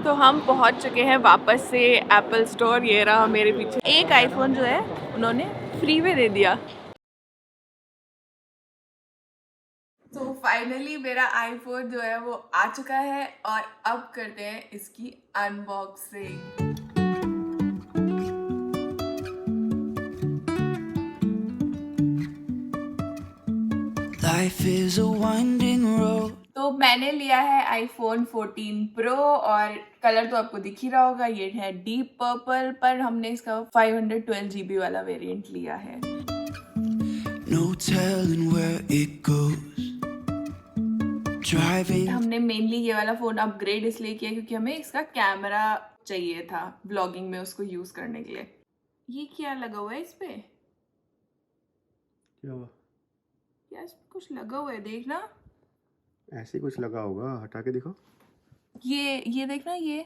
तो हम पहुंच चुके हैं वापस से एप्पल स्टोर। ये रहा मेरे पीछे। एक आईफोन जो है उन्होंने फ्री में दे दिया। तो फाइनली मेरा आईफोन जो है वो आ चुका है और अब करते हैं इसकी unboxing. Life is a winding road. तो मैंने लिया है आईफोन 14 प्रो और कलर तो आपको दिख ही रहा होगा, ये है डीप पर्पल, पर हमने इसका 512 GB वाला वेरिएंट लिया है। No telling where it goes. Driving. हमने मेनली ये वाला फोन अपग्रेड इसलिए किया क्योंकि हमें इसका कैमरा चाहिए था व्लॉगिंग में उसको यूज करने के लिए। ये क्या लगा हुआ है इस पे? क्या हुआ? यार कुछ लगा हुआ है, देखना। ऐसे कुछ लगा होगा, हटा के दिखो। ये देखना, ये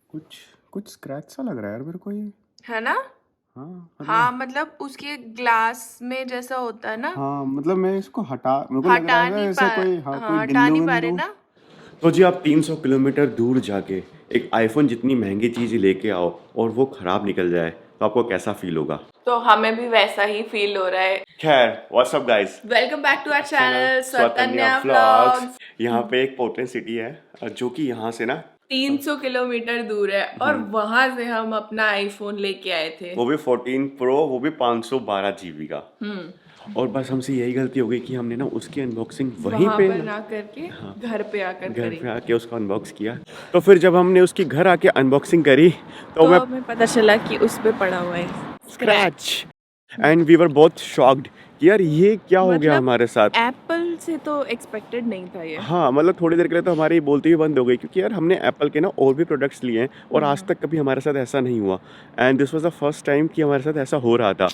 कुछ स्क्रैच सा लग रहा है यार मेरे को, ये है ना? हाँ मतलब उसके ग्लास में जैसा होता है ना। हाँ मतलब मैं इसको मेरे को लग रहा है ऐसे कोई कोई हटा नहीं पा रहे ना। तो जी आप 300 किलोमीटर दूर जाके एक आईफोन जितनी महंगी चीज लेके आओ और वो खराब निकल जाए तो आपको कैसा फील होगा? तो हमें भी वैसा ही फील हो रहा है। खैर what's up guys, welcome back to our channel Swatanya vlogs. यहाँ पे एक पोर्टलैंड सिटी है जो कि यहाँ से ना 300 किलोमीटर दूर है और वहां से हम अपना आईफोन लेके आए थे, वो भी 14 प्रो, वो भी 512 GB का। और बस हमसे यही गलती हो गई कि हमने ना उसकी अनबॉक्सिंग वहीं पे ना करके घर पे आके उसको अनबॉक्स किया। तो फिर जब हमने उसकी घर आके अनबॉक्सिंग करी तो हमें पता चला कि उस पे पड़ा हुआ है scratch and we were both shocked कि यार ये क्या हो गया हमारे साथ। एप्पल से तो एक्सपेक्टेड नहीं था ये। हाँ मतलब थोड़ी देर के लिए तो हमारी बोलती भी बंद हो गई क्योंकि यार हमने एप्पल के ना और भी प्रोडक्ट्स लिए हैं और आज तक कभी हमारे साथ ऐसा नहीं हुआ and this was the first time कि हमारे साथ ऐसा हो रहा था।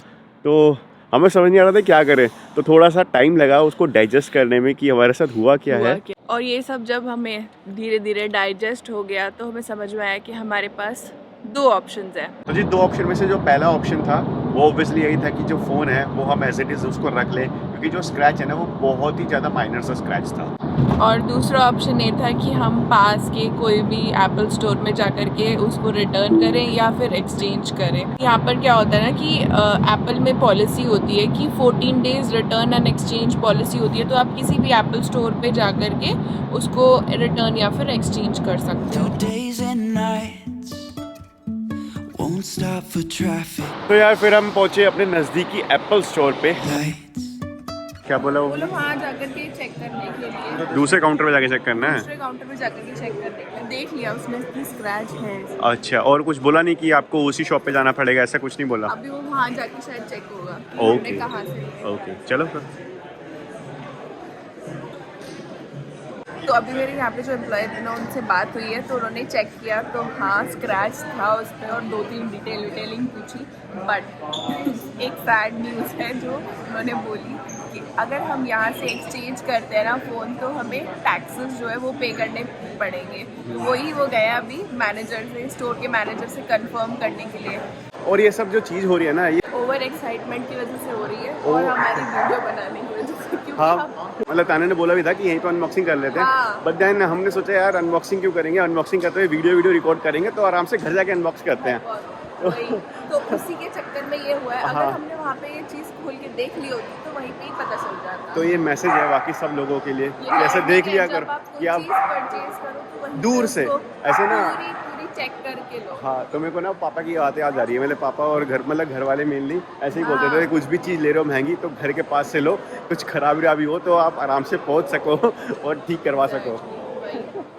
तो हमें समझ नहीं आ रहा था क्या करें, तो थोड़ा सा टाइम लगा उसको डाइजेस्ट करने में कि हमारे साथ हुआ क्या है। और ये सब जब हमें धीरे धीरे डाइजेस्ट हो गया तो हमें समझ में आया कि हमारे पास दो ऑप्शंस हैं। तो जी दो ऑप्शन में से जो पहला ऑप्शन था वो ऑब्वियसली यही था कि जो फ़ोन है वो हम एज इट इज़ उसको रख लें क्योंकि जो स्क्रैच है ना वो बहुत ही ज़्यादा माइनर सा स्क्रैच था। और दूसरा ऑप्शन ये था कि हम पास के कोई भी एप्पल स्टोर में जाकर के उसको रिटर्न करें या फिर एक्सचेंज करें। यहाँ पर क्या होता है ना कि एप्पल में पॉलिसी होती है कि 14 days return and exchange policy होती है, तो आप किसी भी एप्पल स्टोर पे जाकर के उसको रिटर्न या फिर एक्सचेंज कर सकते हो। तो यार फिर हम पहुंचे अपने नज़दीकी एप्पल स्टोर पे। क्या बोला वो? वहाँ जाकर के चेक करने के लिए दूसरे काउंटर पे जाके चेक करना है। दूसरे काउंटर पे जाकर के चेक करने के लिए देख लिया उसमें की स्क्रैच है। अच्छा, और कुछ बोला नहीं कि आपको उसी शॉप पे जाना पड़ेगा, ऐसा कुछ नहीं बोला? अभी वो वहाँ जाके शायद चेक होगा ओके कहाँ से। ओके चलो फिर। तो अभी मेरे यहाँ पे जो एम्प्लॉय थे ना उनसे बात हुई है तो उन्होंने चेक किया तो हाँ स्क्रैच था उस पर और 2-3 डिटेलिंग पूछी। बट एक सैड न्यूज़ है जो उन्होंने बोली कि अगर हम यहाँ से एक्सचेंज करते हैं ना फ़ोन तो हमें टैक्सेस जो है वो पे करने पड़ेंगे। तो वही वो गया अभी मैनेजर से, स्टोर के मैनेजर से कंफर्म करने के लिए। और ये सब जो चीज़ हो रही है ना ये ओवर एक्साइटमेंट की वजह से हो रही है और हमारी वीडियो बनाने की वजह से। हाँ मतलब ताने ने बोला भी था कि यहीं तो अनबॉक्सिंग कर लेते हैं बट देन हमने सोचा यार अनबॉक्सिंग क्यों करेंगे, अनबॉक्सिंग करते हुए वीडियो रिकॉर्ड करेंगे तो आराम से घर जाके अनबॉक्स करते हैं। तो उसी के चक्कर में ये हुआ है। अगर हमने वहाँ पे ये चीज़ खोल के देख ली होती तो वहीं पे ही पता चल जाता। तो ये मैसेज है बाकी सब लोगों के लिए कि ऐसे देख लिया कर कि आप परचेज करो तो दूर से ऐसे ना पूरी चेक करके लो। हाँ तो मेरे को ना पापा की बातें याद आ रही है। मेरे पापा और घर मतलब घर वाले मेनली ऐसे ही बोलते थे कुछ भी चीज़ ले रहे हो महंगी तो घर के पास से लो, कुछ खराबी हो तो आप आराम से पहुँच सको और ठीक करवा सको।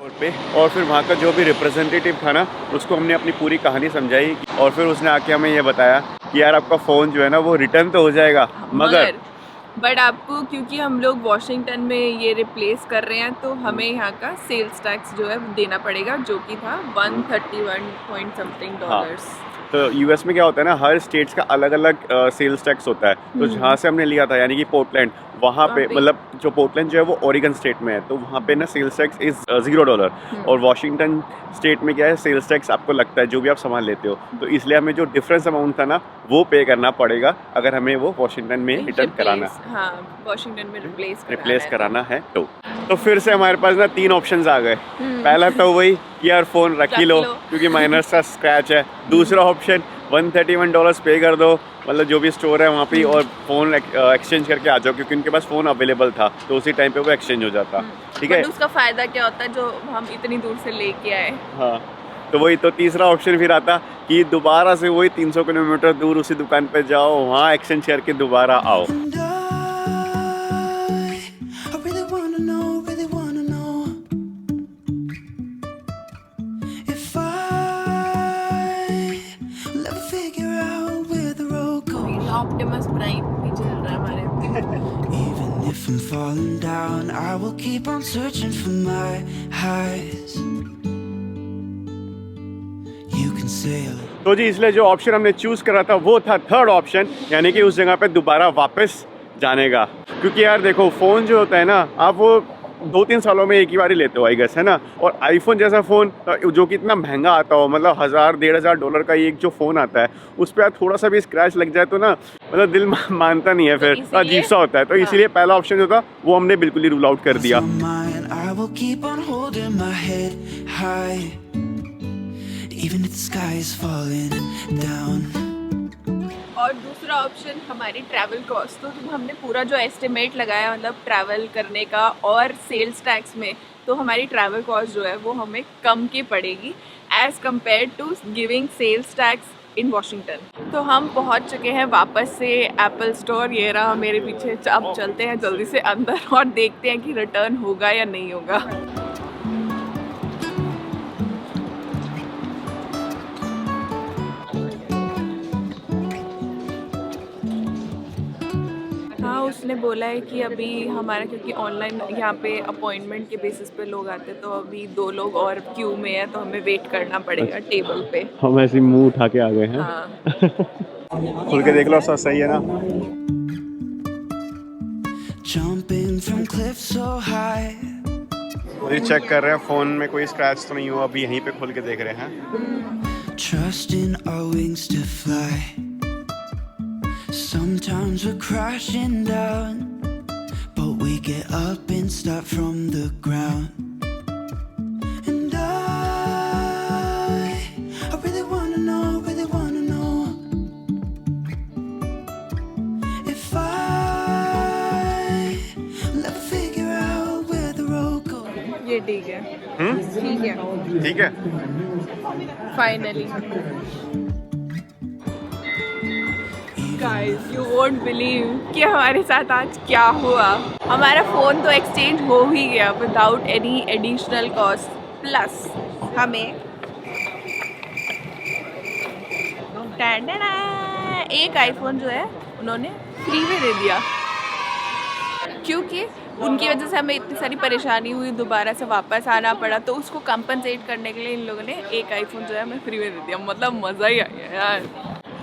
और फिर वहाँ का जो भी रिप्रेजेंटेटिव था ना उसको हमने अपनी पूरी कहानी समझाई और फिर उसने आके हमें ये बताया कि यार आपका फ़ोन जो है ना वो रिटर्न तो हो जाएगा मगर बट आपको क्योंकि हम लोग वॉशिंगटन में ये रिप्लेस कर रहे हैं तो हमें यहाँ का सेल्स टैक्स जो है देना पड़ेगा जो कि था 131 पॉइंट समथिंग डॉलर्स। तो यूएस में क्या होता है ना हर स्टेट्स का अलग अलग सेल्स टैक्स होता है। तो जहाँ से हमने लिया था यानी कि पोर्टलैंड वहाँ पे मतलब जो पोर्टलैंड जो है वो ओरेगन स्टेट में है तो वहाँ पे ना सेल्स टैक्स इज़ $0 और वॉशिंगटन स्टेट में क्या है सेल्स टैक्स आपको लगता है जो भी आप सामान लेते हो तो इसलिए हमें जो डिफरेंस अमाउंट था ना वो पे करना पड़ेगा अगर हमें वो वॉशिंगटन में रिटर्न कराना है। हाँ वॉशिंगटन में रिप्लेस कराना है तो फिर से हमारे पास ना 3 ऑप्शंस आ गए। पहला तो वही कि यार फ़ोन रख ही लो क्योंकि माइनस का स्क्रैच है। दूसरा ऑप्शन $131 पे कर दो, मतलब जो भी स्टोर है वहाँ पे, और फ़ोन एक्सचेंज करके आ जाओ, क्योंकि उनके पास फ़ोन अवेलेबल था तो उसी टाइम पे वो एक्सचेंज हो जाता। ठीक है, बट उसका फ़ायदा क्या होता है जो हम इतनी दूर से लेके आए। हाँ, तो वही तो तीसरा ऑप्शन फिर आता कि दोबारा से वही 300 किलोमीटर दूर उसी दुकान पे जाओ, वहाँ एक्सचेंज करके दोबारा आओ। And I really wanna know if I'll ever figure out where the road goes. Optimus prime भी चल रहा है हमारे। Even if I'm falling down, I will keep on searching for my highs. You can sail. तो जी इसलिए जो option हमने choose करा था वो था थर्ड ऑप्शन, यानी कि उस जगह पे दोबारा वापस जाने का। क्योंकि यार देखो, फ़ोन जो होता है ना, आप वो 2-3 सालों में एक ही बार ही लेते हो आई गेस, है ना। और आईफोन जैसा फ़ोन जो कि इतना महंगा आता हो, मतलब $1000-1500 का एक जो फ़ोन आता है, उस पर थोड़ा सा भी स्क्रैच लग जाए तो ना, मतलब दिल मानता नहीं है, फिर अजीब सा होता है। तो इसीलिए पहला ऑप्शन जो था वो हमने बिल्कुल ही रूल आउट कर दिया। On mine, I will keep on holding my head high, even if the sky is falling down. और दूसरा ऑप्शन हमारी ट्रैवल कॉस्ट, तो जब हमने पूरा जो एस्टिमेट लगाया मतलब ट्रैवल करने का और सेल्स टैक्स में, तो हमारी ट्रैवल कॉस्ट जो है वो हमें कम की पड़ेगी as compare to giving sales tax in Washington. तो हम पहुंच चुके हैं वापस से एप्पल स्टोर, ये रहा मेरे पीछे। अब चलते हैं जल्दी से अंदर और देखते हैं कि रिटर्न होगा या नहीं होगा। हाँ, उसने बोला है कि अभी हमारा, क्योंकि ऑनलाइन यहाँ पे अपॉइंटमेंट के बेसिस पे लोग आते हैं, तो अभी 2 लोग और क्यू में है, तो हमें वेट करना पड़ेगा टेबल पे। हम ऐसे मुंह उठा के आ गए हैं। हाँ। खुल के देख लो, सब सही है ना। Jumping from cliffs so high. अभी चेक कर रहे हैं फ़ोन में कोई स्क्रैच तो नहीं हुआ, अभी यहीं पे खोल के देख रहे हैं। Trusting our wings to fly. Sometimes we're crashing down, but we get up and start from the ground. And I really wanna know if I'll ever figure out where the road goes. ये ठीक है, ठीक है, ठीक है। Finally. Guys, you won't believe कि हमारे साथ आज क्या हुआ। हमारा फ़ोन तो एक्सचेंज हो ही गया without any additional cost, plus हमें एक आईफोन जो है उन्होंने फ्री में दे दिया, क्योंकि उनकी वजह से हमें इतनी सारी परेशानी हुई, दोबारा से वापस आना पड़ा, तो उसको कंपनसेट करने के लिए इन लोगों ने एक आईफोन जो है हमें फ्री में दे दिया। मतलब मज़ा ही आ गया यार।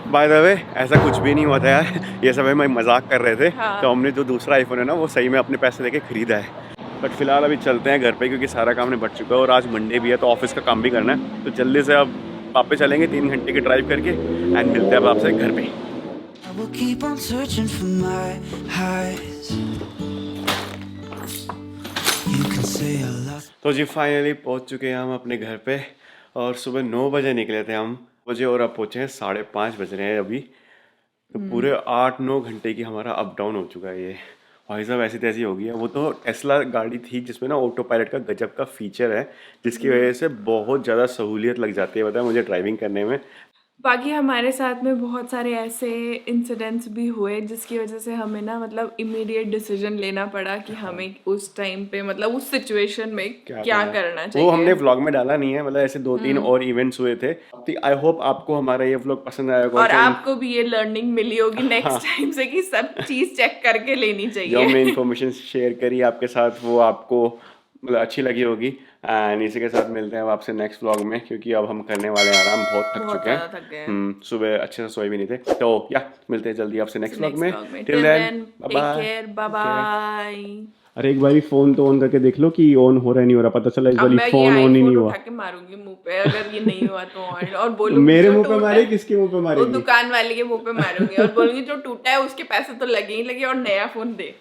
बाय द वे, ऐसा कुछ भी नहीं हुआ था यार, ये सब हम मजाक कर रहे थे। हाँ। तो हमने जो दूसरा आईफोन है ना वो सही में अपने पैसे देके खरीदा है। बट फिलहाल अभी चलते हैं घर पे, क्योंकि सारा काम निपट चुका है और आज मंडे भी है तो ऑफिस का काम भी करना है। तो जल्दी से अब वापस चलेंगे 3 घंटे की ड्राइव करके, एंड मिलते हैं अब आपसे घर पे। I will keep on searching for my highs. You can say a lot. तो जी फाइनली पहुंच चुके हैं हम अपने घर पे, और सुबह 9 बजे निकले थे हम बजे, और अब पहुंचे हैं 5:30 बज रहे हैं अभी। तो पूरे 8-9 घंटे की हमारा अप डाउन हो चुका है। ये भाई साहब ऐसी तैसी हो गई है। वो तो टेस्ला गाड़ी थी जिसमें ना ऑटो पायलट का गजब का फीचर है, जिसकी वजह से बहुत ज़्यादा सहूलियत लग जाती है बताया मुझे ड्राइविंग करने में। बाकी हमारे साथ में बहुत सारे ऐसे इंसिडेंट्स भी हुए जिसकी वजह से हमें ना मतलब इमीडिएट डिसीजन लेना पड़ा कि हमें उस टाइम पे मतलब उस सिचुएशन में क्या करना चाहिए। वो हमने व्लॉग में डाला नहीं है, मतलब ऐसे 2-3 और इवेंट्स हुए थे। आई होप आपको हमारा ये व्लॉग पसंद आया होगा, और आपको भी ये लर्निंग मिली होगी नेक्स्ट टाइम से कि सब चीज़ चेक करके लेनी जो चाहिए। हमने इन्फॉर्मेशन शेयर करी आपके साथ वो आपको मतलब अच्छी लगी होगी। एंड इसी के साथ मिलते हैं अब आपसे नेक्स्ट व्लॉग में, क्योंकि अब हम करने वाले हैं आराम, बहुत थक चुके ज़्यादा थक गए हैं। सुबह अच्छे से सोए भी नहीं थे। तो या मिलते हैं जल्दी आपसे नेक्स्ट व्लॉग में। Till then take care, bye bye. अरे एक बारी फोन तो ऑन करके देख लो कि ऑन हो रहा है नहीं हो रहा, पता चला इस अब बारी मैं फोन ये ऑन ही नहीं आईफोन हुआ। उठा के मारूंगी मुंह पे अगर ये नहीं हुआ तो, और बोलूंगी मेरे जो मुंह पे टूटा मारे, है, किसके मुंह पे वो मारेगी? दुकान वाले के मुंह पे मारूंगी और बोलूंगी जो टूटा है उसके पैसे तो लगे ही लगे और नया फोन दे।